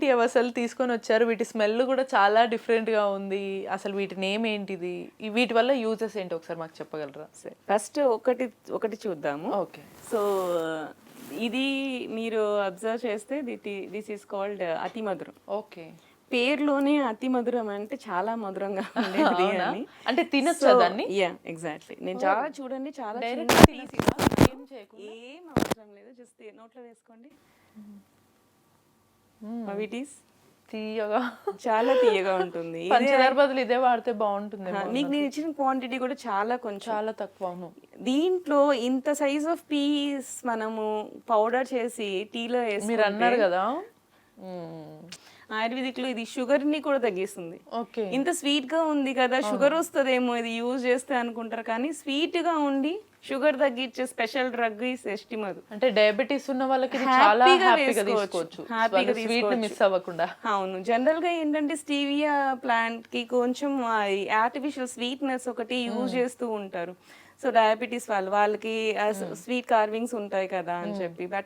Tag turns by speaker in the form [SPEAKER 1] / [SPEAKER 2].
[SPEAKER 1] ఏంటి అసలు తీసుకొని వచ్చారు? వీటి స్మెల్ కూడా చాలా డిఫరెంట్గా ఉంది. అసలు వీటి నేమ్ ఏంటిది? వీటి వల్ల యూజెస్ ఏంటి ఒకసారి మాకు చెప్పగలరా?
[SPEAKER 2] ఫస్ట్ ఒకటి ఒకటి చూద్దాము.
[SPEAKER 1] ఓకే.
[SPEAKER 2] సో ఇది మీరు అబ్జర్వ్ చేస్తే దిస్ ఈస్ కాల్డ్ అతి మధురం.
[SPEAKER 1] ఓకే.
[SPEAKER 2] పేరులోనే అతి మధురం అంటే చాలా మధురంగా ఉండేది అని.
[SPEAKER 1] అంటే తినొచ్చా దాన్ని?
[SPEAKER 2] Yeah exactly. నేను చాలా చూడండి చాలా
[SPEAKER 1] డైరెక్ట్ ఏం చేయకుండా
[SPEAKER 2] ఏం అవసరం లేదు, జస్ట్ నోట్లో వేసుకోండి. ఇట్ ఈస్
[SPEAKER 1] తీయగా
[SPEAKER 2] చాలా తీయగా ఉంటుంది.
[SPEAKER 1] పంచదార బదులు ఇదే వాడితే బాగుంటుంది.
[SPEAKER 2] మీకు నేను ఇచ్చిన క్వాంటిటీ కూడా చాలా కొంచెం,
[SPEAKER 1] చాలా తక్కువ. అవును.
[SPEAKER 2] దీంట్లో ఇంత సైజ్ ఆఫ్ పీస్ మనము పౌడర్ చేసి టీలో వేసి
[SPEAKER 1] మీరు అన్నారు కదా
[SPEAKER 2] ఆయుర్వేదిక్ లో ఇది షుగర్ ని కూడా తగ్గిస్తుంది.
[SPEAKER 1] ఓకే.
[SPEAKER 2] ఇంత స్వీట్ గా ఉంది కదా, షుగర్ వస్తుందేమో ఇది యూజ్ చేస్తే అనుకుంటారు, కానీ స్వీట్ గా ఉండి షుగర్ తగ్గించే స్పెషల్ డ్రగ్ ఈ షష్టి మధు.
[SPEAKER 1] అంటే డయాబెటీస్ ఉన్న వాళ్ళకి ఇది చాలా హ్యాపీగా తీసుకోవచ్చు. స్వీట్ ని మిస్ అవ్వకుండా.
[SPEAKER 2] అవును. జనరల్ గా ఏంటంటే స్టీవియా ప్లాంట్ కి కొంచెం ఆర్టిఫిషియల్ స్వీట్నెస్ ఒకటి యూజ్ చేస్తూ ఉంటారు. సో డయాబెటీస్ వాళ్ళకి స్వీట్ కార్వింగ్స్ ఉంటాయి కదా అని చెప్పి,